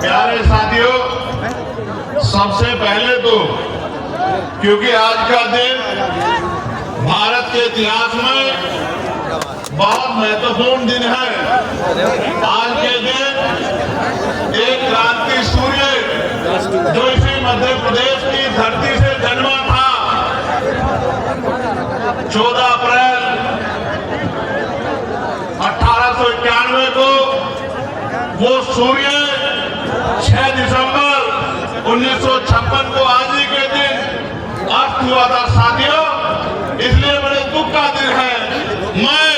प्यारे साथियों, सबसे पहले तो क्योंकि आज का दिन भारत के इतिहास में बहुत महत्वपूर्ण दिन है। आज के दिन एक क्रांति सूर्य जो इसी मध्य प्रदेश की धरती से जन्मा था, 14 अप्रैल 1891 को वो सूर्य 6 दिसंबर 1956 को आज ही के दिन अस्त हुआ था। साथियों, इसलिए बड़े दुख का दिन है। मैं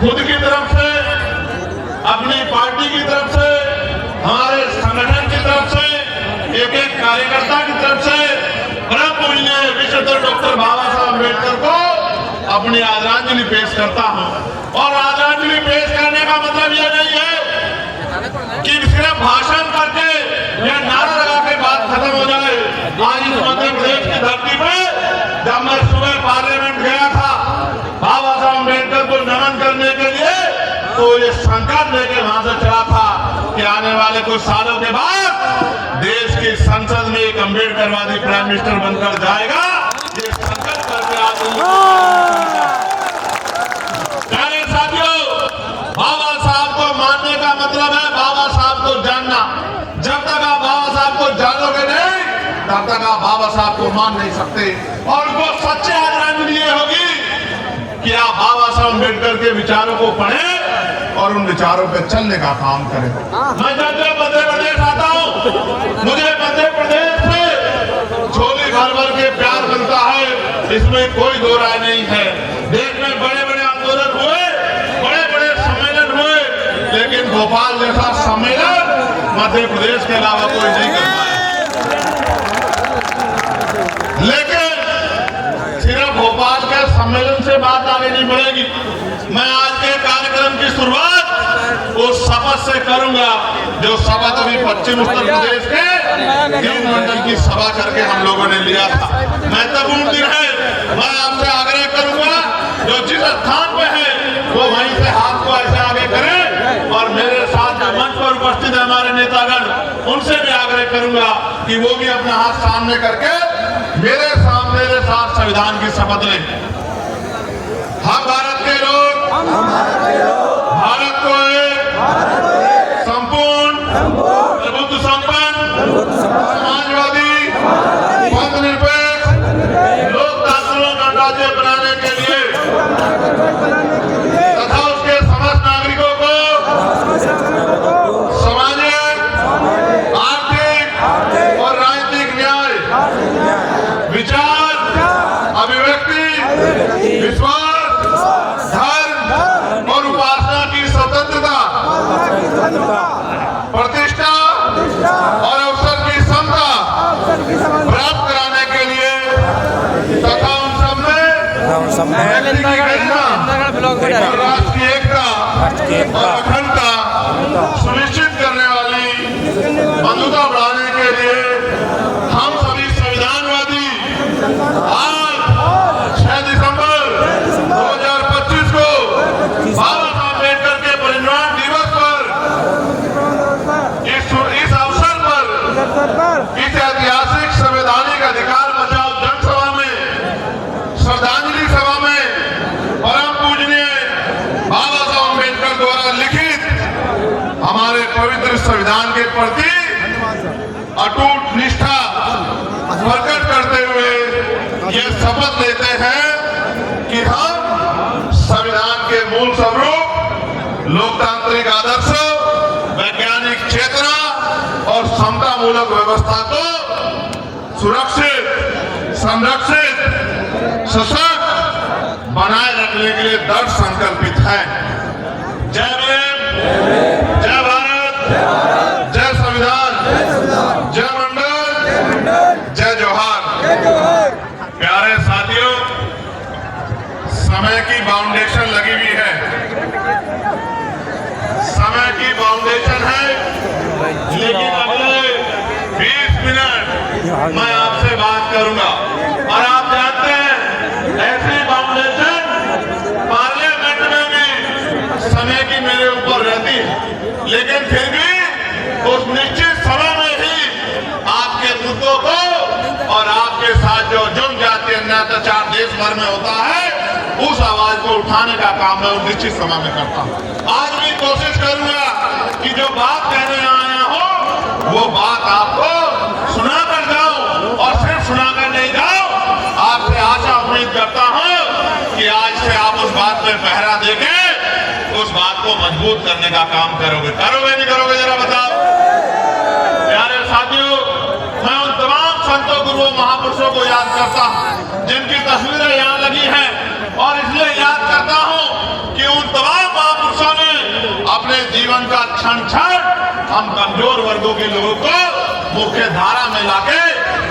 खुद की तरफ से, अपनी पार्टी की तरफ से, हमारे संगठन की तरफ से, एक एक कार्यकर्ता की तरफ से परम पूजनीय विश्वधर डॉक्टर बाबा साहब अम्बेडकर को अपनी आदरांजलि पेश करता हूं। और आदरांजलि पेश करने का मतलब यह नहीं है कि सिर्फ भाषण करके या नारा लगा के बात खत्म हो जाए। आज इस मध्य प्रदेश की धरती पे जब मैं सुबह पार्लियामेंट गया था बाबा साहब अम्बेडकर को नमन करने के लिए, तो ये संकल्प लेके वहां से चला था कि आने वाले कुछ सालों के बाद देश की संसद में एक अम्बेडकरवादी प्राइम मिनिस्टर बनकर जाएगा। ये संकल्प करके प्यारे साथियों, बाबा साहब को मानने का मतलब है बाबा साहब को जानना। जब तक आप बाबा साहब को जानोगे नहीं, तब तक आप बाबा साहब को मान नहीं सकते। और वो सच्ची आदरांजलि ये होगी कि आप बाबा साहब अम्बेडकर के विचारों को पढ़ें और उन विचारों पे चलने का काम करें। मैं जब मध्य प्रदेश आता हूँ, मुझे मध्य प्रदेश से झोली भर भर के प्यार मिलता है, इसमें कोई दो राय नहीं है। देश में बड़े बड़े आंदोलन हुए, बड़े बड़े सम्मेलन हुए, लेकिन भोपाल जैसा सम्मेलन मध्य प्रदेश के अलावा कोई नहीं कर पाया। लेकिन सिर्फ भोपाल के सम्मेलन से बात आगे नहीं बढ़ेगी। मैं आज के कार्यक्रम की शुरुआत उस शपथ से करूंगा जो शपथ अभी पश्चिम उत्तर प्रदेश के 3 मंडल की सभा करके हम लोगों ने लिया था। महत्वपूर्ण दिन है। मैं आपसे आग्रह करूंगा जो जिस स्थान पे है वो वहीं से हाथ को ऐसे आगे करें, और मेरे साथ जो मंच पर उपस्थित है हमारे नेतागण, उनसे भी आग्रह करूंगा कि वो भी अपना हाथ सामने करके मेरे साथ संविधान की शपथ लें। हम भारत के लोग, भारत को एक संपूर्ण, प्रभुत्व संपन्न, समाजवादी, धर्मनिरपेक्ष, लोकतांत्रिक गणराज्य बनाने के लिए तथा उसके समस्त नागरिकों को सामाजिक, आर्थिक और राजनीतिक न्याय, विचार, अभिव्यक्ति, विश्वास, धर्म और उपासना की स्वतंत्रता, प्रतिष्ठा और अवसर की समता प्राप्त कराने के लिए तथा उन सब में व्यक्ति की गरिमा, राष्ट्र की एकता और अखंडता सुनिश्चित करने वाली बंधुता बढ़ाने के लिए हम सभी संविधानवादी आज 6 दिसंबर 2025 को बाबा साहब अम्बेडकर के परिनिर्वाण दिवस पर इस अवसर पर इस ऐतिहासिक संवैधानिक अधिकार बचाओ जनसभा में, श्रद्धांजलि सभा में परम पूजनीय बाबा साहब अम्बेडकर द्वारा लिखित हमारे पवित्र संविधान के प्रति अटूट निष्ठा प्रकट करते हुए ये शपथ लेते हैं कि हम संविधान के मूल स्वरूप, लोकतांत्रिक आदर्शों, वैज्ञानिक चेतना और समता मूलक व्यवस्था को सुरक्षित, संरक्षित, सशक्त बनाए रखने के लिए दृढ़ संकल्पित है। जय भीम, जय भारत, जय संविधान, जय मंडल, जय जोहार। प्यारे साथियों, समय की बाउंडेशन लगी हुई है, समय की बाउंडेशन है, लेकिन अगले 20 मिनट मैं आपसे बात करूंगा। और आप जानते हैं ऐसी बाउंडेशन पार्लियामेंट में भी समय की मेरे ऊपर रहती है, लेकिन फिर भी उस निश्चित समय में ही आपके मुद्दों को और आपके साथ जो जुर्म जाति अत्याचार देश भर में होता है, उस आवाज को उठाने का काम मैं उस निश्चित समय में करता हूँ। आज भी कोशिश करूंगा कि जो बात कहने आया हो वो बात आपको सुना कर जाऊं, और सिर्फ सुना कर नहीं जाऊं। आपसे आशा उम्मीद करता हूं कि आज से आप उस बात पे पहरा देके उस बात को मजबूत करने का काम करोगे। करोगे नहीं करोगे, जरा बताओ। प्यारे साथियों, मैं उन तमाम संतों, गुरुओं, महापुरुषों को याद करता हूं जिनकी तस्वीरें यहाँ लगी हैं, और इसलिए याद करता हूं कि उन तमाम महापुरुषों ने अपने जीवन का क्षण क्षण हम कमजोर वर्गों के लोगों को मुख्य धारा में लाके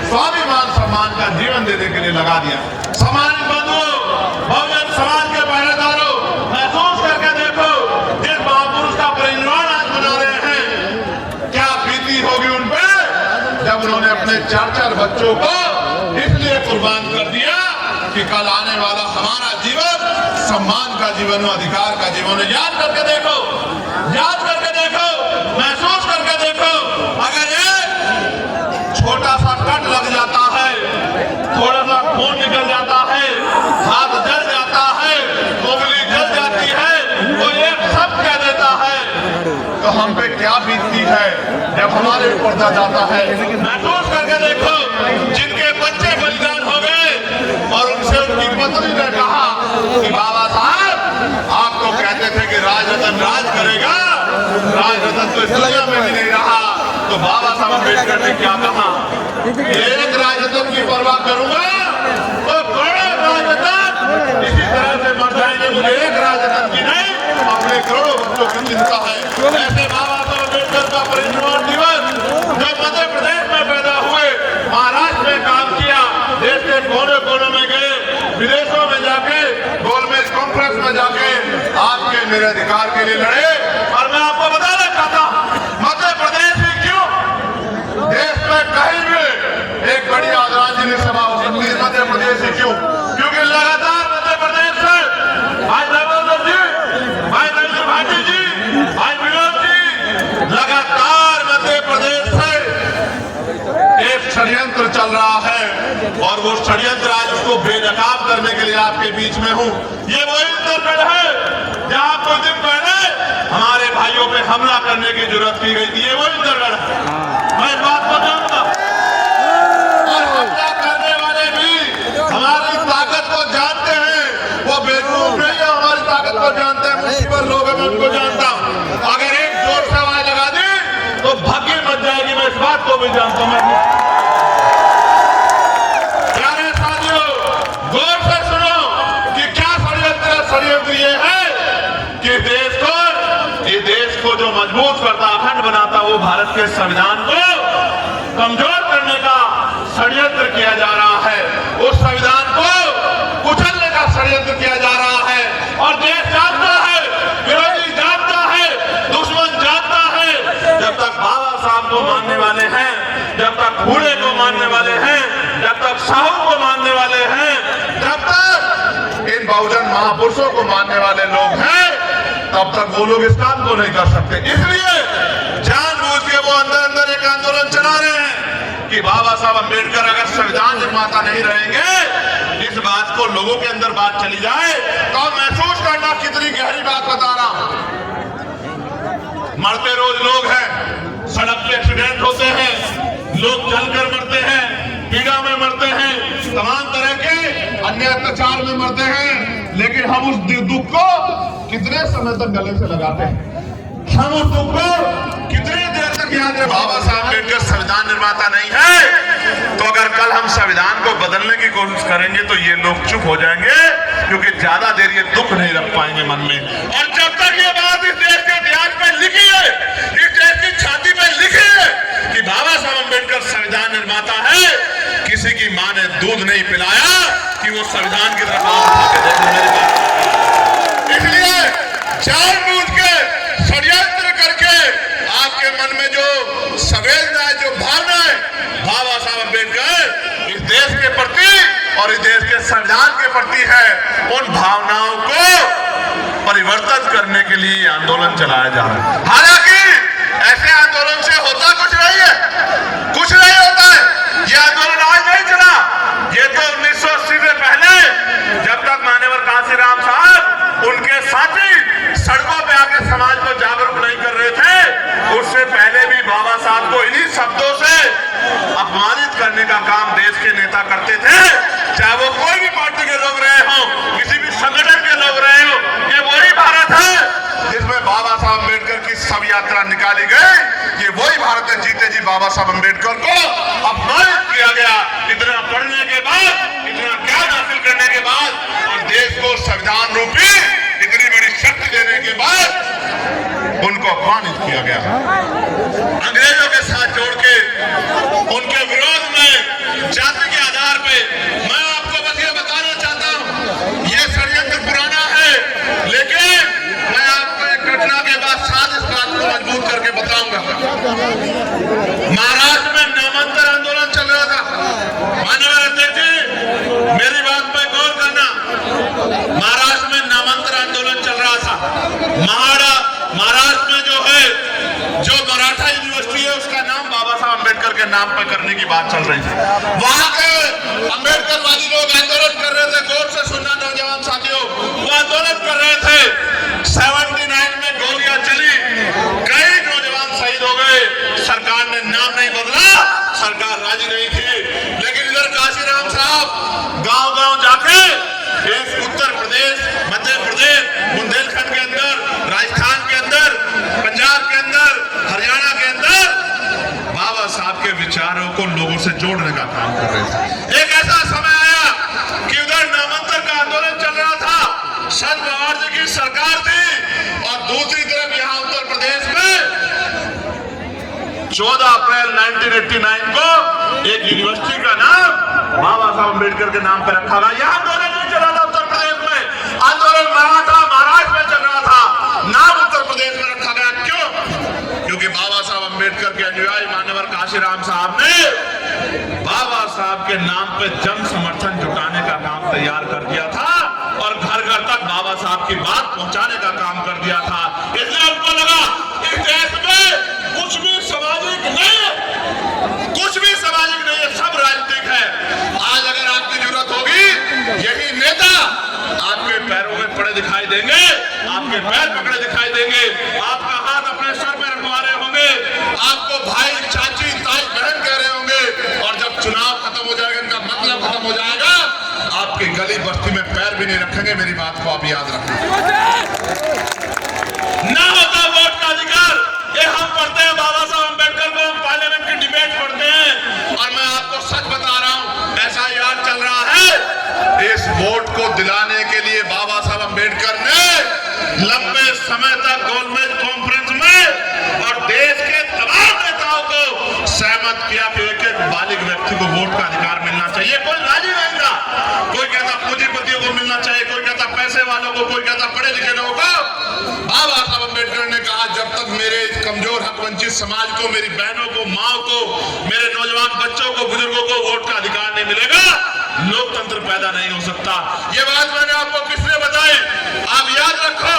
स्वाभिमान सम्मान का जीवन देने के लिए लगा दिया। सम्मानित बंधुओं, बहुजन समाज के पहरेदारों, महसूस करके देखो जिस महापुरुष का परिनिर्वाण आज मना रहे हैं, क्या बीती होगी उन पे जब उन्होंने अपने 4-4 बच्चों को इसलिए कुर्बान कर दिया कि कल आने वाला हमारा जीवन सम्मान का जीवन हो, अधिकार का जीवन हो। याद करके देखो, याद करके देखो, महसूस करके देखो। अगर ये छोटा सा कट लग जाता है, थोड़ा सा खून निकल जाता है, हाथ जल जाता है, उंगली जल जाती है, तो ये सब कह देता है तो हम पे क्या बीतती है जब हमारे ऊपर जाता है। महसूस करके देखो, जिनके बच्चे बलिदान हो गए और उनसे उनकी पत्नी ने कहा कि बाबा साहब आप तो कहते थे कि राजरतन राज करेगा, राजरतन तो इस दुनिया में भी नहीं रहा। तो बाबा साहब अम्बेडकर ने क्या कहा, एक राजरतन की परवाह करूंगा तो करोड़ों राजरतन इसी तरह से मर जाएंगे, मुझे एक राजरतन की नहीं अपने करोड़ों बच्चों की चिंता है। ऐसे बाबा साहब अम्बेडकर का परिनिर्वाण दिवस जो मध्य प्रदेश में पैदा हुए, महाराष्ट्र में काम किया, देश के कोने कोने में गए, विदेशों में जाके गोलमेज कॉन्फ्रेंस में जाके आपके मेरे अधिकार के लिए लड़े। और मैं आपको बताना चाहता हूं, मध्य प्रदेश ही क्यों, देश में कहीं भी एक बड़ी आदरांजलि सभा हो सकती है, मध्य प्रदेश ही क्यों? क्योंकि लगातार मध्य प्रदेश से भाई दामोदर जी, भाई नरेंद्र भाटी जी, भाई विनोद जी, लगातार मध्य प्रदेश से एक षड्यंत्र चल रहा है, और वो षड्यंत्र आज उसको बेनकाब करने के लिए आपके बीच में हूं। ये वही उत्तरगढ़ है जहां कुछ दिन पहले हमारे भाइयों पे हमला करने की जरूरत की गई थी। ये वही उत्तरगढ़ है, मैं इस बात को जानता हूं। और हमला करने वाले भी हमारी ताकत को जानते हैं, वो बेवकूफ नहीं है, हमारी ताकत को जानते हैं, मुसीबत लोग हैं, मैं उनको जानता हूं। अगर एक जोर से आवाज लगा दी तो भाग्य मच जाएगी, मैं इस बात को भी जानता हूं। प्यारे साथियों, गौर से सुनो कि क्या षड्यंत्र ये है कि देश को जो मजबूत करता, अखंड बनाता, वो भारत के संविधान को कमजोर करने का षड्यंत्र किया जा रहा है। उस संविधान को कुचलने का षड्यंत्र किया जा रहा है, और देश जानता है, विरोधी जानता है, दुश्मन जानता है, जब तक बाबा साहब को मानने वाले हैं, जब तक फूले को मानने वाले हैं, जब तक साहू को मानने वाले हैं, जब तक इन बहुजन महापुरुषों को मानने वाले लोग हैं, तब तक वो लोग इस काम को नहीं कर सकते। इसलिए जानबूझ के वो अंदर एक आंदोलन चला रहे हैं कि बाबा साहब अम्बेडकर अगर संविधान निर्माता नहीं रहेंगे, इस बात को लोगों के अंदर बात चली जाए तो महसूस करना कितनी गहरी बात बता रहा हूं। मरते रोज लोग हैं, सड़क पे एक्सीडेंट होते हैं, लोग जलकर मरते हैं, पीड़ा में मरते हैं, तमाम तरह के अन्य अत्याचार में मरते हैं, लेकिन हम उस दुख को कितने समय तक गले से लगाते हैं, हम उस दुख को कितनी देर तक याद रखें। बाबा साहब अम्बेडकर संविधान निर्माता नहीं है, तो अगर कल हम संविधान को बदलने की कोशिश करेंगे तो ये लोग चुप हो जाएंगे, क्योंकि ज्यादा देर ये दुख नहीं रख पाएंगे मन में। और जब तक ये बात इस देश के इतिहास में लिखी है, इस देश की छाती में लिखी है कि बाबा साहब अम्बेडकर संविधान निर्माता है, किसी की माँ ने दूध नहीं पिलाया कि वो संविधान की तरफ इसलिए जानबूझ के षड्यंत्र करके आपके मन में जो संवेदना है, जो भावना है, बाबा साहब अम्बेडकर इस देश के प्रति और इस देश के संविधान के प्रति है, उन भावनाओं को परिवर्तन करने के लिए आंदोलन चलाया जा रहा है। हालांकि ऐसे आंदोलन से शब्दों से अपमानित करने का काम देश के नेता करते थे, चाहे वो कोई भी पार्टी के लोग रहे हो, किसी भी संगठन के लोग रहे हो। ये वही भारत है जिसमें बाबा साहब अम्बेडकर की शव यात्रा निकाली गई। ये वही भारत है जीते जी बाबा साहब अम्बेडकर को अपमानित किया गया। इतना पढ़ने के बाद, इतना ज्ञान हासिल करने के बाद और देश को संविधान रूपी इतनी बड़ी शक्ति देने के बाद उनको अपमानित किया गया। अंग्रेजों के साथ जोड़ के उनके विरोध में जाति के आधार पे, मैं आपको बस ये बताना चाहता हूं, ये षड्यंत्र पुराना है, लेकिन मैं आपको एक घटना के बाद साथ इस बात को मजबूत करके बताऊंगा। महाराष्ट्र में नामांतर आंदोलन चल रहा था। माननीय अध्यक्ष जी, मेरी बात पर गौर करना। महाराष्ट्र में नामांतर आंदोलन चल रहा था। महाराष्ट्र में जो मराठा यूनिवर्सिटी है उसका नाम बाबा साहब अम्बेडकर के नाम पर करने की बात चल रही थी। वहां के अम्बेडकरवादी लोग आंदोलन कर रहे थे। गौर से सुनना नौजवान साथियों, वो आंदोलन कर रहे थे। 79 में गोलियां चली, कई नौजवान शहीद हो गए। सरकार ने नाम नहीं बदला, सरकार राजी नहीं थी। लेकिन इधर काशीराम साहब गांव-गांव जाके उत्तर प्रदेश, मध्य प्रदेश, बुंदेलखंड के अंदर, राजस्थान के अंदर, पंजाब के अंदर, हरियाणा के अंदर बाबा साहब के विचारों को लोगों से जोड़ने का काम कर रहे थे। एक ऐसा समय आया कि उधर नामांतर का आंदोलन चल रहा था, संत पवार जी की सरकार थी, और दूसरी तरफ यहां उत्तर प्रदेश में 14 अप्रैल 1989 को एक यूनिवर्सिटी का नाम बाबा साहब अम्बेडकर के नाम पर रखा गया। यह आंदोलन नहीं चला था उत्तर प्रदेश में, आंदोलन महाराष्ट्र में चल रहा था, नाम उत्तर प्रदेश में रखा गया। क्यों? क्योंकि बाबा साहब अम्बेडकर के अनुयायी मान्यवर काशीराम साहब ने बाबा साहब के नाम पे जन समर्थन जुटाने का काम तैयार कर दिया था और घर घर तक बाबा साहब की बात पहुंचाने का काम कर दिया था। इसलिए उनको लगा इस देश में कुछ भी सामाजिक नहीं है, कुछ भी सामाजिक नहीं है, सब राजनीतिक है। आज अगर आपकी जरूरत होगी, यही नेता आपके पैरों में पड़े दिखाई देंगे, आपके पैर पकड़े दिखाई देंगे, आपका हाथ अपने सर में रखवा रहे होंगे, आपको भाई, चाची, ताई, बहन कह रहे होंगे, और जब चुनाव खत्म हो जाएगा, इनका मतलब खत्म हो जाएगा, आपकी गली बस्ती में पैर भी नहीं रखेंगे। मेरी बात को आप याद रखें। ना होता वोट का अधिकार, ये हम पढ़ते हैं बाबा साहब अम्बेडकर को, हम पार्लियामेंट की डिबेट पढ़ते हैं, और मैं आपको सच बता रहा हूं, ऐसा याद चल रहा है। इस वोट को दिलाने के लिए बाबा साहब अम्बेडकर ने लंबे समय तक गोलमेज कॉन्फ्रेंस में और देश के तमाम नेताओं को सहमत किया कि एक बालिग व्यक्ति को वोट का अधिकार मिलना चाहिए। कोई राजी नहीं था। कोई कहता पूंजीपतियों को मिलना चाहिए, कोई कहता पैसे वालों को, कोई कहता पढ़े लिखे लोगों को। बाबा साहब अम्बेडकर ने कहा, जब तक मेरे कमजोर हक वंचित समाज को, मेरी बहनों को, माओ को, मेरे नौजवान बच्चों को, बुजुर्गों को वोट का अधिकार नहीं मिलेगा, लोकतंत्र पैदा नहीं हो सकता। ये बात मैंने आपको किसने बताई? आप याद रखो,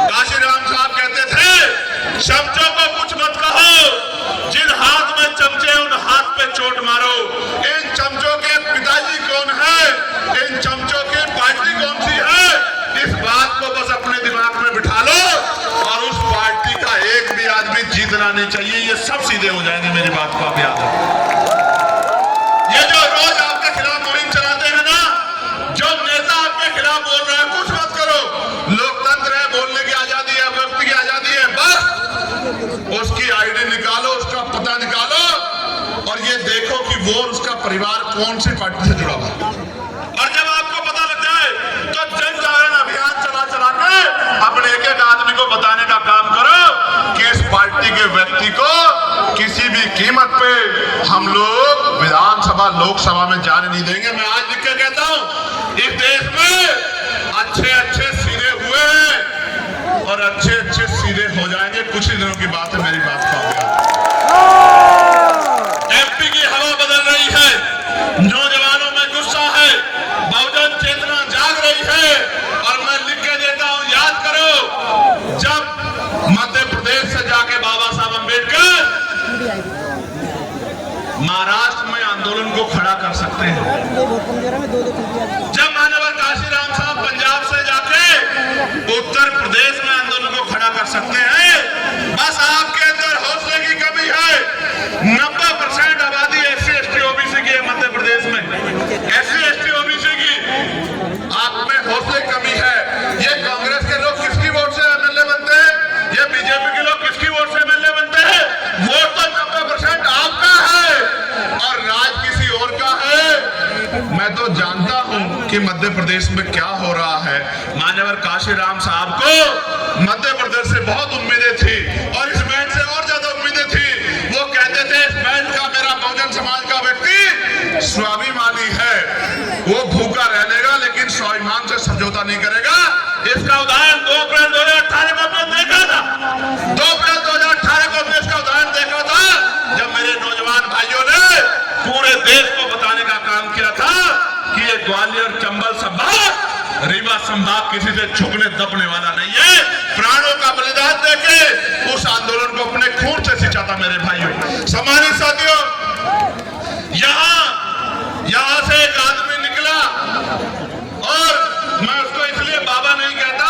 काशीराम साहब कहते थे, चमचों को कुछ मत कहो, जिन हाथ में चमचे उन हाथ पे चोट मारो। इन चमचों के पिताजी कौन है, इन चमचों की पार्टी कौन सी है, इस बात को बस अपने दिमाग में बिठा लो, और उस पार्टी का एक भी आदमी जीतना नहीं चाहिए। ये सब सीधे हो जाएंगे। मेरी बात को आप याद रखें। ये जो रोज आपके खिलाफ मुहिम चलाते हैं ना, जो नेता आपके खिलाफ बोल रहे हैं, कुछ मत करो, लोकतंत्र है, बोलने की आजादी है, व्यक्ति की आजादी है, बस उसकी आईडी निकालो, उसका पता निकालो, और ये देखो कि वो उसका परिवार कौन सी पार्टी से जुड़ा हुआ है। और जब आपको पता लग जाए तो जन जागरण अभियान चला के अपने एक एक आदमी को बताने का काम करो कि इस पार्टी के व्यक्ति को किसी भी कीमत पे हम लोग विधानसभा, लोकसभा में जाने नहीं देंगे। मैं आज लिख के कहता हूं, इस देश में अच्छे सीधे हुए हैं और अच्छे सीधे हो जाएंगे। कुछ ही दिनों की बात है। मेरी बात को एमपी की हवा बदल रही है, नौजवानों में गुस्सा है, बहुजन चेतना जाग रही है, और मैं लिख के देता हूं, याद करो, जब मध्य प्रदेश से जाके बाबा साहब अम्बेडकर महाराष्ट्र में आंदोलन को खड़ा कर सकते हैं, जब माननीय काशीराम साहब पंजाब से जाके उत्तर प्रदेश में आंदोलन को खड़ा कर सकते हैं, बस आपके अंदर हौसले की कमी है। कि मध्य प्रदेश में क्या हो रहा है। मान्यवर काशीराम साहब को मध्य प्रदेश से बहुत उम्मीदें थी और इस बैंड से और ज्यादा उम्मीदें थी। वो कहते थे इस बैंड का, मेरा बहुजन समाज का व्यक्ति स्वाभिमानी है, वो भूखा रह लेगा लेकिन स्वाभिमान से समझौता नहीं करेगा। इसका उदाहरण 2 अप्रैल 2018 को हमने देखा था। 2 अप्रैल 2018 को हमने इसका उदाहरण देखा था जब मेरे नौजवान भाइयों ने पूरे देश को बताने का काम किया था कि ये ग्वालियर चंबल संभाग, रीवा संभाग किसी से झुकने दबने वाला नहीं है। प्राणों का बलिदान देके उस आंदोलन को अपने खून से सींचा था मेरे भाइयों। सम्मानित साथियों, यहां से एक आदमी निकला और मैं उसको इसलिए बाबा नहीं कहता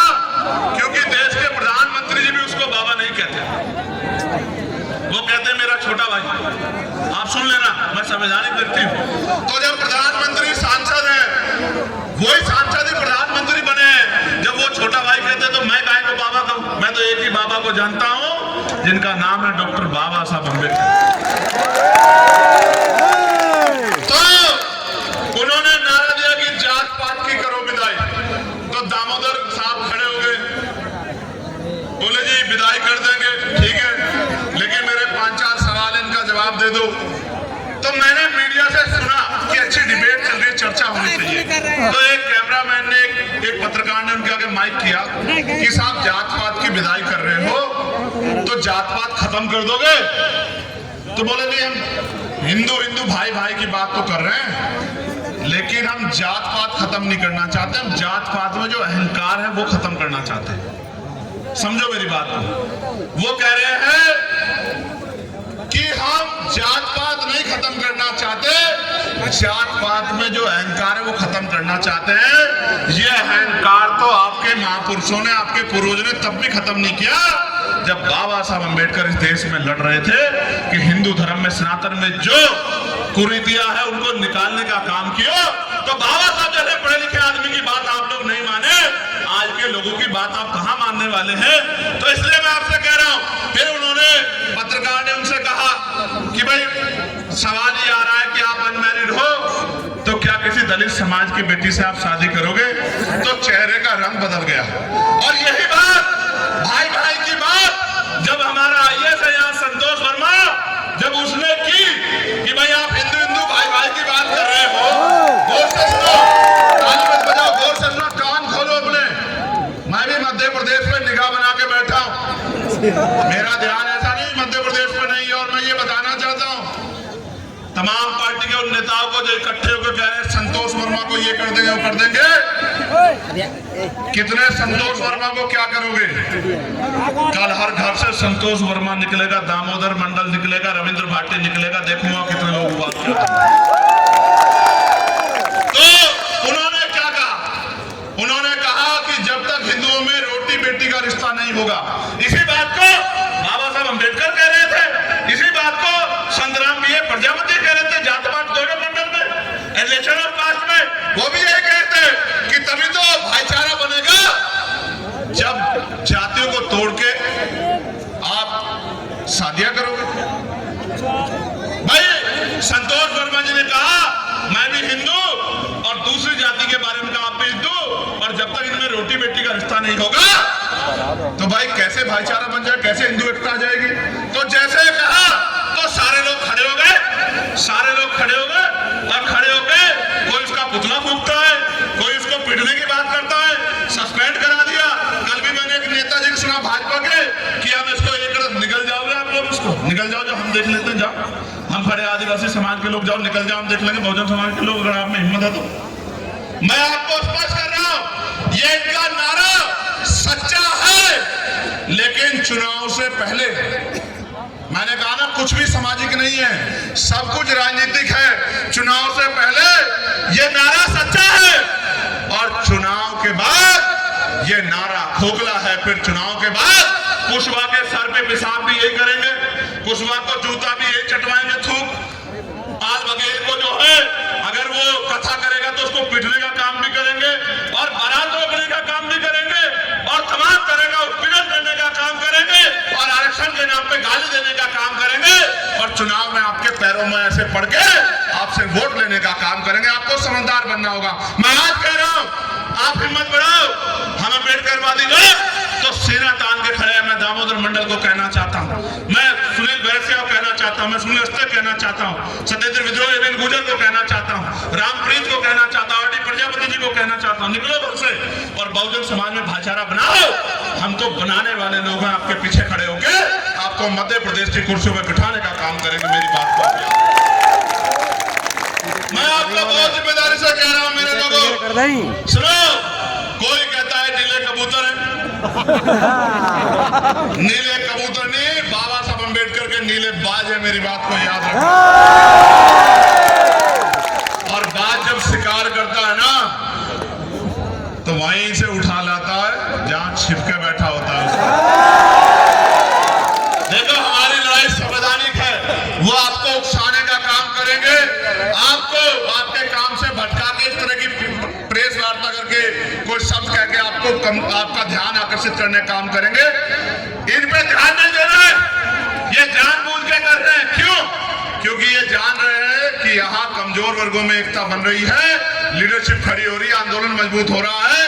क्योंकि देश के प्रधानमंत्री जी भी उसको बाबा नहीं कहते, वो कहते मेरा छोटा भाई। आप सुन लेना, मैं संवैधानिक व्यक्ति हूं। तो जब प्रधानमंत्री सांसद है, वही सांसद ही प्रधानमंत्री बने हैं, जब वो छोटा भाई कहते तो मैं काहे को बाबा कहूं। मैं तो एक ही बाबा को जानता हूं जिनका नाम है डॉक्टर बाबा साहब अम्बेडकर। तो उन्होंने नारा दिया कि जात पात की करो विदाई। तो दामोदर साहब खड़े हो गए, बोले जी विदाई कर देंगे, ठीक है, लेकिन मेरे 5-4 सवाल इनका जवाब दे दो। तो मैंने मीडिया से सुना कि अच्छी डिबेट चल रही है, चर्चा होनी चाहिए। तो एक कैमरामैन ने, एक पत्रकार ने उनके आगे माइक किया कि साहब जात पात की विदाई कर रहे हो तो जात पात खत्म कर दोगे। तो बोले नहीं, हम हिंदू भाई भाई की बात तो कर रहे हैं, लेकिन हम जात पात खत्म नहीं करना चाहते, हम जात पात में जो अहंकार है वो खत्म करना चाहते हैं। समझो मेरी बात को। वो कह रहे हैं कि हम जात पात नहीं खत्म करना चाहते, जात पात में जो अहंकार है वो खत्म करना चाहते हैं। ये अहंकार तो आपके महापुरुषों ने, आपके पूर्वजों ने तब भी खत्म नहीं किया जब बाबा साहब अम्बेडकर इस देश में लड़ रहे थे कि हिंदू धर्म में, सनातन में जो कुरीतियां है उनको निकालने का काम किया। तो बाबा साहब जैसे पढ़े लिखे आदमी की बात आप लोग नहीं माने, आज के लोगों की बात आप कहां मानने वाले हैं। तो इसलिए मैं आपसे कह रहा हूं। फिर उन्होंने, पत्रकार ने उनसे कहा कि भाई सवाल ये आ रहा है कि आप अनमैरिड हो, तो क्या किसी दलित समाज की बेटी से आप शादी करोगे। तो चेहरे का रंग बदल गया। और यही बात, भाई भाई की बात, जब हमारा आईएएस है यहाँ संतोष वर्मा, जब उसने की कि भाई आप हिंदू भाई भाई की बात कर रहे हो, गौर से सुनो, ताली मत बजाओ, गौर से सुनो, कान खोलो अपने। मैं भी मध्य प्रदेश में निगाह बना के बैठा हूं, मेरा ध्यान ऐसा नहीं मध्य प्रदेश में नहीं है। और मैं ये बताना चाहता हूं तमाम पार्टी के उन नेताओं को जो इकट्ठे होकर कह रहे हैं संतोष वर्मा को ये कर देंगे, वो कर देंगे, कितने संतोष वर्मा को क्या करोगे। कल हर घर से संतोष वर्मा निकलेगा, दामोदर मंडल निकलेगा, रविंद्र भाटी निकलेगा, देखूंगा कितने लोग बात करते। तो उन्होंने क्या कहा, उन्होंने कहा कि जब तक हिंदुओं में रोटी बेटी का रिश्ता नहीं होगा, इसी बात को बाबा साहब अम्बेडकर कह रहे थे, इसी बात को संतराम बी प्रजापति कह रहे थे, जात पात दोनों मंडल में, इलेक्शन ऑफ कास्ट में वो भी यही कहते हैं कि तभी तो भाईचारा बनेगा जब जातियों को तोड़ के आप शादियां करोगे। भाई संतोष वर्मा जी ने कहा मैं भी हिंदू और दूसरी जाति के बारे में कहा आप भी हिंदू, और जब तक इनमें रोटी बेटी का रिश्ता नहीं होगा तो भाई कैसे भाईचारा बन जाए, कैसे हिंदू एकता आ जाएगी। तो जैसे कहा तो सारे लोग खड़े हो गए, सारे लोग खड़े हो गए, और खड़े हो गए कोई उसका पुतला फूंकता है, कोई उसको पीटने की बात करता है, सस्पेंड करा दिया। कल भी मैंने एक नेताजी को सुना भाजपा के कि हम इसको एक निकल जाओगे आप लोग, उसको निकल जाओ, जो हम देख लेते हैं, जाओ हम खड़े आदिवासी समाज के लोग, जाओ निकल जाओ, हम देख लेंगे बहुजन समाज के लोग, अगर आप में हिम्मत है तो। मैं आपको स्पष्ट कर रहा हूं, ये इनका नारा सच्चा है, लेकिन चुनाव से पहले, मैंने कहा ना कुछ भी सामाजिक नहीं है, सब कुछ राजनीतिक है। चुनाव से पहले ये नारा सच्चा है और चुनाव के बाद ये नारा खोखला है। फिर चुनाव के बाद कुशवाहा के सर पे पेशाब भी यही करेंगे, कुशवाहा को जूता भी यही चटवाएंगे थूक। आज बघेल को जो है अगर वो कथा करेगा तो उसको पीटने का काम भी करेंगे और बारात रोकने का काम भी करेंगे और तमाम तरह का उत्पीड़न देने का काम करेंगे और आरक्षण के नाम पे गाली देने का काम करेंगे और चुनाव में आपके पैर शहरों में ऐसे पढ़ के आपसे वोट लेने का काम करेंगे। आपको समझदार बनना होगा। मैं आज कह रहा हूं, आप हिम्मत बढ़ाओ, हम अम्बेडकरवादी लोग तो सीना तान के खड़े हैं। मैं दामोदर मंडल को कहना चाहता हूं, मैं सुनील बैरसिया को कहना चाहता हूं, मैं सुनील अस्ते कहना चाहता हूं, सत्येंद्र विद्रोह एवं गुजर को कहना चाहता हूं, रामप्रीत को कहना चाहता हूं, आरटी प्रजापति जी को कहना चाहता हूं, निकलो घर से और बहुजन समाज में भाईचारा बनाओ। हम तो बनाने वाले लोग हैं, आपके पीछे खड़े होके आपको मध्य प्रदेश की कुर्सियों पर बिठाने का काम करेंगे। मेरी बात को मैं आपको बहुत जिम्मेदारी से कह रहा हूं, मेरे लोगों सुनो। कोई कहता है नीले कबूतर है, नीले कबूतर नहीं, बाबा साहब अम्बेडकर के नीले बाज है। मेरी बात को याद रखना। और बाज जब शिकार करता है ना तो वहीं से उठा लाता है जहां छिप के बैठा होता है उसका। देखो हमारी लड़ाई संवैधानिक है, वो आपको उकसाने का काम करेंगे, आपको आपके काम से भटका के इस तरह की प्रेस वार्ता करके कोई शब्द कह के आपका ध्यान आकर्षित करने का काम करेंगे। इन पे ध्यान नहीं देना है, ये जानबूझ के कर रहे हैं। क्यों? क्योंकि ये जान रहे हैं कि यहाँ कमजोर वर्गों में एकता बन रही है, लीडरशिप खड़ी हो रही है, आंदोलन मजबूत हो रहा है,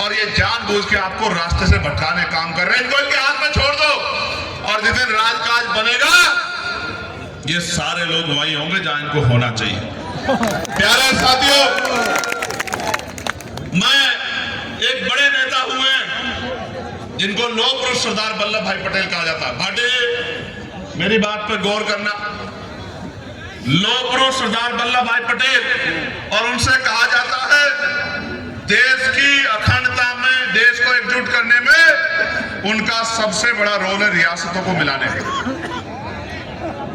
और ये जानबूझ के आपको रास्ते से भटकाने काम कर रहे हैं। इनको इनके हाथ में छोड़ दो और जिस दिन राजकाज बनेगा ये सारे लोग वही होंगे जहां इनको होना चाहिए। प्यारे साथियों, मैं एक बड़े नेता हुए जिनको लौह पुरुष सरदार वल्लभ भाई पटेल कहा जाता है। भाटी मेरी बात पर गौर करना, लौह पुरुष सरदार वल्लभ भाई पटेल, और उनसे कहा जाता है देश की अखंडता में, देश को एकजुट करने में उनका सबसे बड़ा रोल है रियासतों को मिलाने का।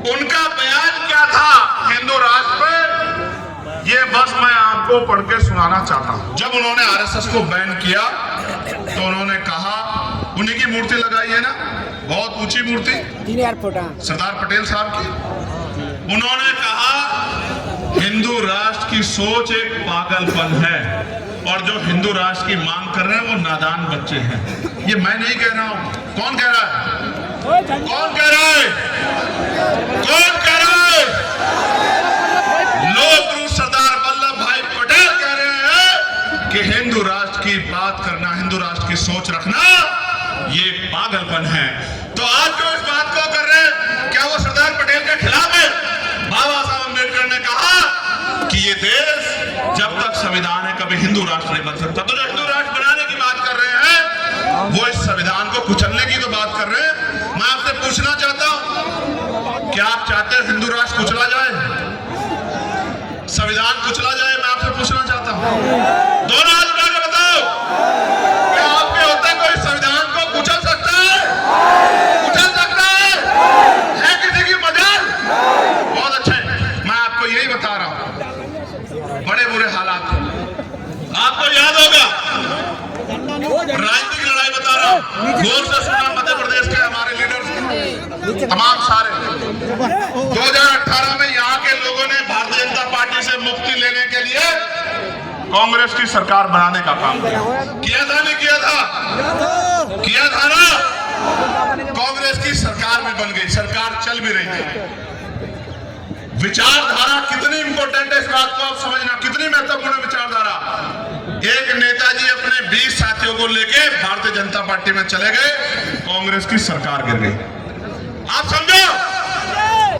उनका बयान क्या था हिंदू राष्ट्र में, ये बस मैं आपको पढ़ के सुनाना चाहता हूं। जब उन्होंने आरएसएस को बैन किया तो उन्होंने कहा, उन्हीं की मूर्ति लगाई है ना, बहुत ऊंची मूर्ति सरदार पटेल साहब की। उन्होंने कहा हिंदू राष्ट्र की सोच एक पागलपन है और जो हिंदू राष्ट्र की मांग कर रहे हैं वो नादान बच्चे हैं। ये मैं नहीं कह रहा हूं, कौन कह रहा है? कौन कह रहा है? कौन कह रहा है? लौह पुरुष सरदार वल्लभ भाई पटेल कह रहे हैं कि हिंदू राष्ट्र की बात करना, हिंदू राष्ट्र की सोच रखना ये पागलपन है। तो आज जो इस बात को कर रहे हैं, क्या वो सरदार पटेल के खिलाफ है? बाबा साहब अम्बेडकर ने कहा कि ये देश जब तक संविधान है कभी हिंदू राष्ट्र नहीं बन सकता। तो जो हिंदू राष्ट्र बनाने की बात कर रहे हैं वो इस संविधान को कुचलने की तो बात कर रहे हैं। मैं आपसे पूछना चाहता हूं, क्या आप चाहते हैं हिंदू राष्ट्र कुचला जाए, संविधान कुचला जाए? मैं आपसे पूछना चाहता हूं, दोनों हाथ उठा के बताओ, क्या आपके होते कोई संविधान को कुचल सकता है? कुचल सकता है किसी की मजाल? बहुत अच्छे, मैं आपको यही बता रहा हूं, बड़े बुरे हालात आपको याद होगा। राजनीतिक लड़ाई बता रहा हूं, गौर से सुनना। मध्य प्रदेश के हमारे लीडर्स तमाम सारे 2018 में यहाँ के लोगों ने भारतीय जनता पार्टी से मुक्ति लेने के लिए कांग्रेस की सरकार बनाने का काम किया था, नहीं किया था? किया था ना। कांग्रेस की सरकार में बन गई, सरकार चल भी रही थी। विचारधारा कितनी इंपॉर्टेंट है इस बात को आप समझना, कितनी महत्वपूर्ण विचारधारा। एक नेताजी अपने 20 साथियों को लेके भारतीय जनता पार्टी में चले गए, कांग्रेस की सरकार गिर गई। आप समझो,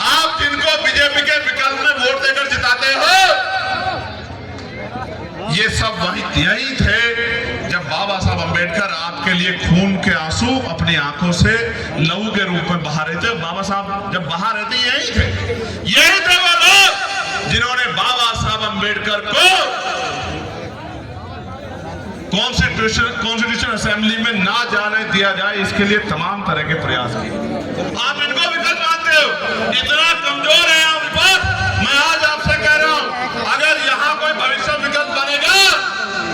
आप जिनको बीजेपी के विकल्प में वोट देकर जिताते हो, ये सब यही थे जब बाबा साहब अम्बेडकर आपके लिए खून के आंसू अपनी आंखों से लहू के रूप में बहा रहे थे। बाबा साहब जब बहा रहे थे, यही थे वो लोग जिन्होंने बाबा साहब अम्बेडकर को कॉन्स्टिट्यूशन असेंबली में ना जाने दिया जाए, इसके लिए तमाम तरह के प्रयास किए। आप इनको विकल्प मानते हो, इतना कमजोर है आप पर। मैं आज आपसे कह रहा हूं, अगर यहाँ कोई भविष्य विकल्प बनेगा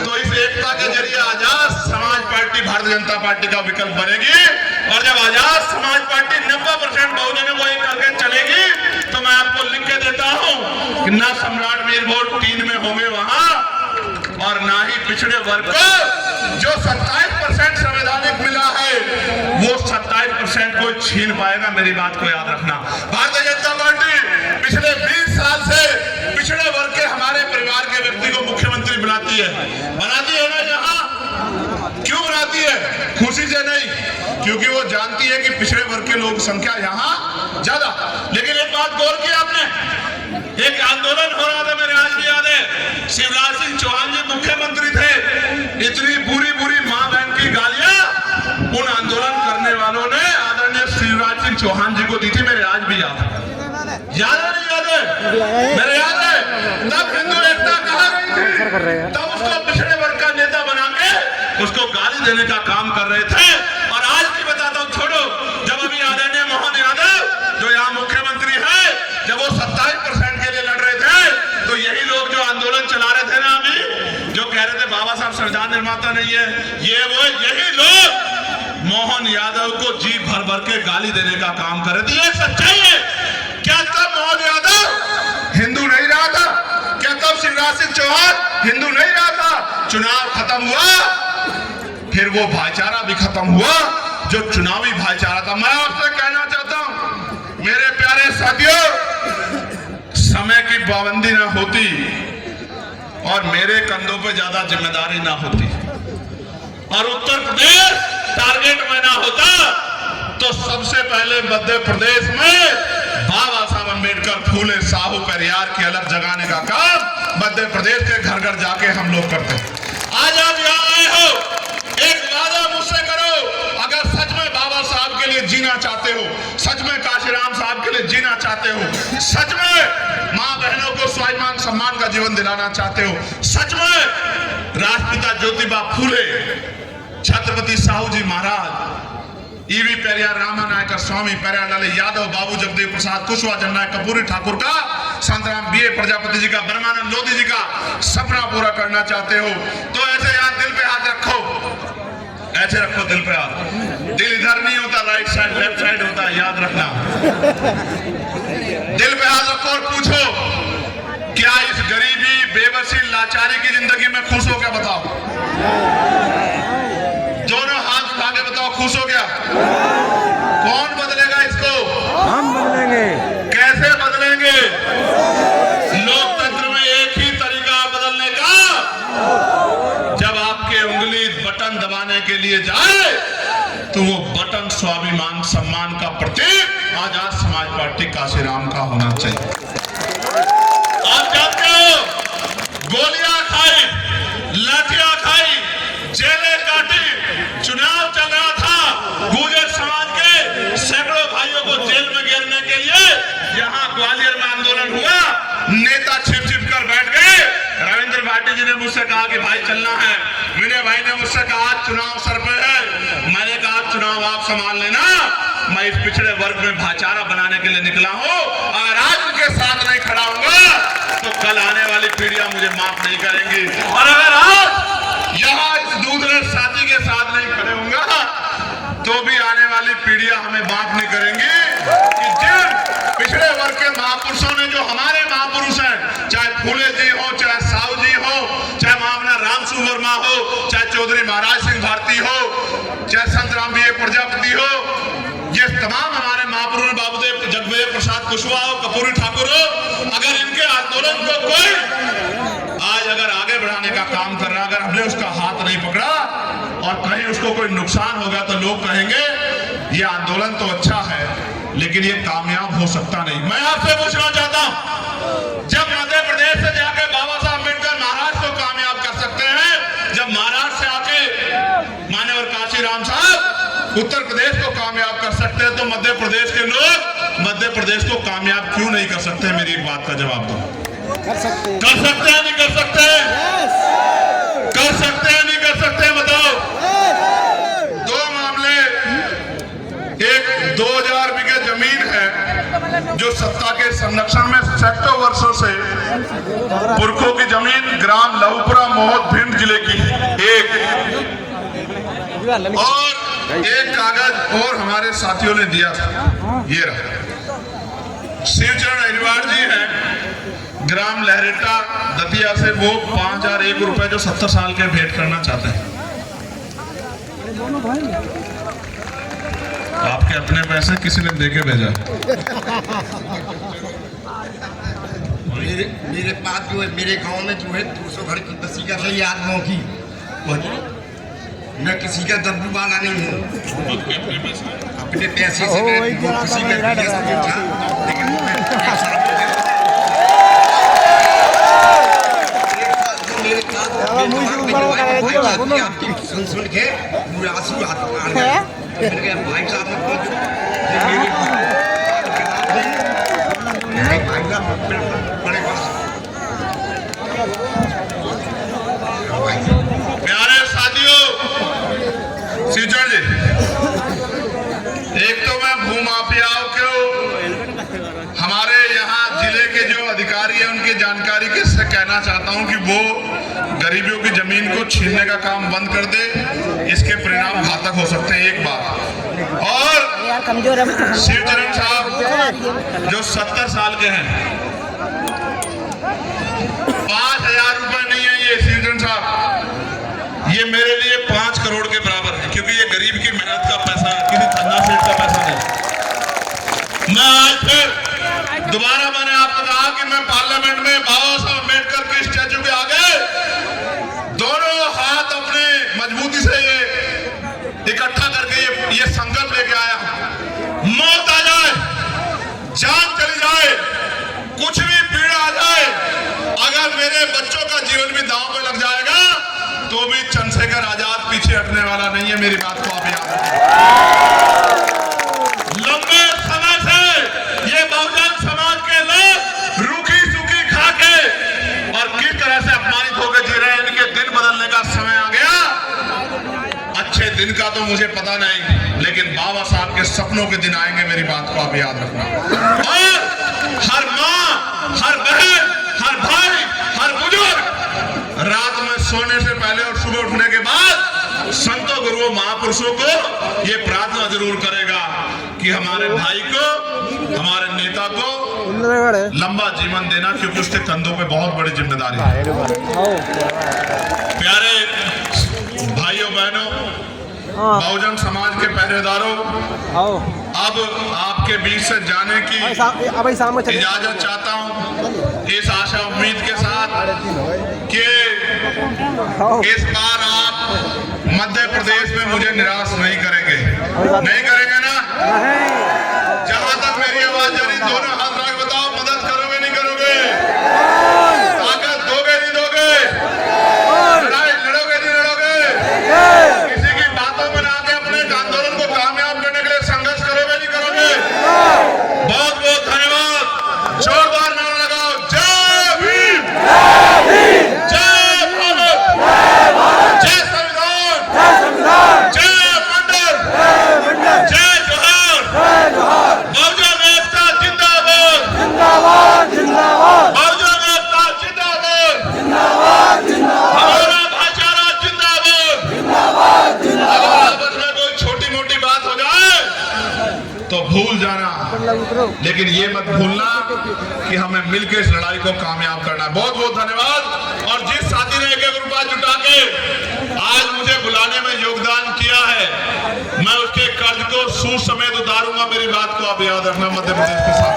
तो इस एकता के जरिए आजाद समाज पार्टी भारतीय जनता पार्टी का विकल्प बनेगी। और जब आजाद समाज पार्टी 90% बहुजनों को एक करके चलेगी तो मैं आपको लिख के देता हूं कि ना सम्राट वीर वोट 3 में होंगे वहां, और ना ही पिछड़े वर्ग को जो 27% संवैधानिक मिला है वो 27% को छीन पाएगा। मेरी बात को याद रखना। भारतीय जनता पार्टी पिछले 20 साल से पिछड़े वर्ग के हमारे परिवार के व्यक्ति को मुख्यमंत्री बनाती है ना। यहाँ क्यों बनाती है? खुशी से नहीं, क्योंकि वो जानती है कि पिछड़े वर्ग के लोग संख्या यहाँ ज्यादा। लेकिन एक बात गौर की आपने, एक आंदोलन हो रहा था, मेरे आज भी याद है, शिवराज सिंह चौहान जी मुख्यमंत्री थे, इतनी बुरी बुरी मां बहन की गालियां उन आंदोलन करने वालों ने आदरणीय शिवराज सिंह चौहान जी को दी थी। मेरे आज भी याद है, याद है नहीं याद है? मेरे याद है। तब हिंदू एकता कहा गई थी, तब उसको पिछड़े वर्ग का नेता बना के उसको गाली देने का काम कर रहे थे। और आज की बताता हूँ, छोड़ो, जब अभी आदरणीय मोहन यादव जो यहाँ मुख्यमंत्री है, जब वो 27% के लिए लड़ रहे थे, तो यही लोग जो आंदोलन चला रहे थे ना अभी, जो कह रहे थे बाबा साहब संविधान निर्माता नहीं है, यही लोग मोहन यादव को जी भर भर के गाली देने का काम कर रहे थे। ये सच्चाई है। क्या तब मोहन यादव हिंदू नहीं रहा था? क्या तब शिवराज सिंह चौहान हिंदू नहीं रहा था? चुनाव खत्म हुआ, फिर वो भाईचारा भी खत्म हुआ जो चुनावी भाईचारा था। मैं आपसे कहना चाहता हूं मेरे प्यारे साथियों, समय की पाबंदी ना होती और मेरे कंधों पे ज्यादा जिम्मेदारी ना होती और उत्तर प्रदेश टारगेट में ना होता, तो सबसे पहले मध्य प्रदेश में बाबा साहब अंबेडकर, फूले, साहू, पेरियार की अलग जगाने का काम मध्य प्रदेश के घर घर जाके हम लोग करते हैं। आज आप यहाँ आए हो, एक वादा मुझसे करो, अगर सच में बाबा साहब के लिए जीना चाहते हो, सच में काशीराम साहब के लिए जीना चाहते हो, सच में माँ बहनों को स्वाभिमान सम्मान का जीवन दिलाना चाहते हो, सच में राष्ट्रपिता ज्योतिबा फूले, छत्रपति साहू जी महाराज, ईवी पेरियार, रामानायकर स्वामी, पेरियार यादव, बाबू जगदेव प्रसाद कुशवाहा, जननायक कर्पूरी ठाकुर का, संतराम बीए प्रजापति जी का, ब्रह्मानंद लोधी जी का सपना पूरा करना चाहते हो, तो ऐसे यहाँ दिल पे हाथ रखो, ऐसे रखो दिल पे हाथ। दिल इधर नहीं होता, राइट साइड लेफ्ट साइड होता है, याद रखना। दिल पे हाथ रखो और पूछो, क्या इस गरीबी, बेबसी, लाचारी की जिंदगी में खुश हो? क्या बताओ? दोनों हाथ उठा के बताओ, खुश हो गया? कौन बदलेगा इसको? हम बदलेंगे। कैसे बदलेंगे? लोकतंत्र में एक ही तरीका बदलने का, जब आपके उंगली बटन दबाने के लिए जाए तो वो बटन स्वाभिमान सम्मान का प्रतीक आजाद समाज पार्टी काशीराम का होना चाहिए। आप जानते हो, गोलियां खाई, लाठियां खाई, जेलें काटी, चुनाव चल रहा था, गुर्जर समाज के सैकड़ों भाइयों को जेल में गिरने के लिए यहाँ ग्वालियर में आंदोलन हुआ, नेता छिप छिप कर बैठ गए। रविंद्र भाटी जी ने मुझसे कहा कि भाई चलना है, विनय भाई ने मुझसे कहा चुनाव सर पे है, मैंने कहा चुनाव आप संभाल लेना, मैं इस पिछड़े वर्ग में भाईचारा बनाने के लिए निकला हूं। अगर आज उनके साथ नहीं खड़ा होऊंगा तो कल आने वाली पीढ़ियां मुझे माफ नहीं करेंगी, और अगर आज यहाँ इस दूसरे साथी के साथ नहीं खड़े होंगे तो भी आने वाली पीढ़ियां हमें माफ नहीं करेंगी कि जिन पिछड़े वर्ग के महापुरुषों ने, जो हमारे महापुरुष हैं, चाहे फूले जी हो, चाहे साहू जी हो, चाहे महामना रामसू वर्मा हो, चाहे चौधरी महाराज सिंह भारती हो, चाहे संतराम बीए प्रजापति हो, ये तमाम हमारे महापुरुष, बाबूदेव जगदेव प्रसाद कुशवाहा हो, कर्पूरी ठाकुर हो, अगर इनके आंदोलन को कोई आज अगर आगे बढ़ाने का काम कर रहा, अगर हमने उसका हाथ नहीं पकड़ा और कहीं उसको कोई नुकसान होगा, तो लोग कहेंगे ये आंदोलन तो अच्छा है लेकिन ये कामयाब हो सकता नहीं। मैं आपसे पूछना चाहता हूं, जब मध्य प्रदेश से जाके बाबा साहब अम्बेडकर महाराष्ट्र को कामयाब कर सकते हैं, जब महाराष्ट्र से आके मान्यवर काशीराम साहब उत्तर प्रदेश को कामयाब कर सकते हैं, तो मध्य प्रदेश के लोग मध्य प्रदेश को कामयाब क्यों नहीं कर सकते? मेरी एक बात का जवाब दो। कर सकते हैं, नहीं कर सकते? कर सकते हैं, नहीं कर सकते? बताओ। दो मामले, एक 2000 बीघे जमीन है जो सत्ता के संरक्षण में सैकड़ों वर्षों से पुरखों की जमीन, ग्राम लहुपुरा, मोहत, भिंड जिले की, और एक कागज और हमारे साथियों ने दिया था, ये रहा। शिवचरण अहिरवार जी हैं, ग्राम लहरेटा दतिया से, वो 5001 रुपए जो 70 साल के भेंट करना चाहते हैं। आपके अपने पैसे किसी ने देके भेजा। मेरे पास जो है, मेरे गांव में जो है 200 घर की बसीका है, आदमों की। मैं किसी का दब्बू वाला नहीं हूँ, अपने पैसे से मैं किसी में था, लेकिन मैं एक साल आपकी सुन के मुझे आंसू आ गए। मैंने कहा भाई साहब भाई साहब बड़े प्यारे साथियों, सीचर जी, एक तो मैं भूमाफियाओं को हमारे यहाँ जिले के जो अधिकारी हैं उनकी जानकारी के से कहना चाहता हूँ कि वो गरीबियों की जमीन को छीनने का काम बंद कर दे। इसके परिणाम घातक हो सकते हैं। एक बार और शिवचरण साहब जो 70 साल के हैं, 5000 रुपए नहीं है ये शिवचरण साहब, ये मेरे लिए 5 करोड़ के बराबर है, क्योंकि ये गरीब की मेहनत का पैसा है, किसी धन्ना सेठ का पैसा नहीं। मैं आज फिर दोबारा मैंने आपको कहा कि मैं पार्लियामेंट में बाबा साहब अम्बेडकर के स्टैचू के आगे दोनों हाथ अपने मजबूती से ये इकट्ठा करके ये संकल्प लेके आया हूं। मौत आ जाए, जान चली जाए, कुछ भी पीड़ा आ जाए, अगर मेरे बच्चों का जीवन भी दांव पे लग जाएगा तो भी चंद्रशेखर आजाद पीछे हटने वाला नहीं है। मेरी बात को आप याद रखें। लंबे समय से ये बहुजन समाज के लोग रूखी सूखी खा के और किस तरह से अपमानित होकर जी रहे हैं, इनके दिन बदलने का समय आ गया। अच्छे दिन का तो मुझे पता नहीं, लेकिन बाबा साहब के सपनों के दिन आएंगे। मेरी बात को आप याद रखना। और हर माँ, हर बहन, हर भाई, हर बुजुर्ग रात में सोने से पहले और सुबह उठने के बाद संतों गुरुओं महापुरुषों को ये प्रार्थना जरूर करेगा कि हमारे भाई को, हमारे नेता को लंबा जीवन देना, क्योंकि उसके कंधों पे बहुत बड़ी जिम्मेदारी है। प्यारे भाइयों बहनों, बहुजन समाज के पहरेदारों, अब आपके बीच से जाने की इजाजत चाहता हूं, इस आशा उम्मीद के साथ कि इस बार आप मध्य प्रदेश में मुझे निराश नहीं करेंगे। नहीं करेंगे ना? जहां तक मेरी आवाज जा रही, दोनों हाथ रख बताओ, मदद करोगे नहीं करोगे? ताकत दोगे नहीं दोगे? लड़ाई लड़ोगे नहीं लड़ोगे? किसी की बातों में ना आके अपने आंदोलन को कामयाब करने के लिए संघर्ष करोगे नहीं करोगे? बहुत बहुत धन्यवाद। जोरदार नारा लगाओ, जय भीम, जय भारत, जय संविधान, जय मंडल, जय जोहार, बहुजन एकता जिंदाबाद, बहुजन एकता जिंदाबाद, हमारा भाईचारा जिंदाबाद। अगर आपस में कोई छोटी मोटी बात हो जाए तो भूल जाना, लेकिन ये मत भूलना कि हमें मिलकर इस लड़ाई को कामयाब करना है। बहुत बहुत धन्यवाद। और जिस साथी ने 1-1 रुपया जुटा के आज मुझे बुलाने में योगदान किया है, मैं उसके कर्ज को सूद समेत उतारूंगा। मेरी बात को आप याद रखना। मध्य प्रदेश के साथ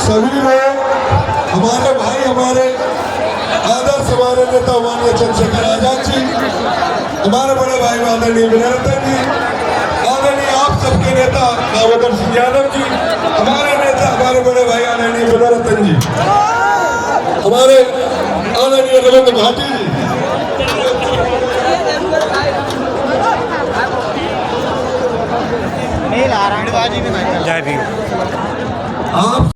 सभी लोग, हमारे भाई, हमारे आदर्श, हमारे नेता माननीय चंद्रशेखर आजाद जी, हमारे बड़े भाई आदरणीय विनय रतन जी, आदरणीय आप सबके नेता दामोदर सिंह यादव जी, हमारे नेता, हमारे बड़े भाई आदरणीय विनय रतन जी, हमारे आदरणीय रविंद्र भाटी जी, जय भीम। आप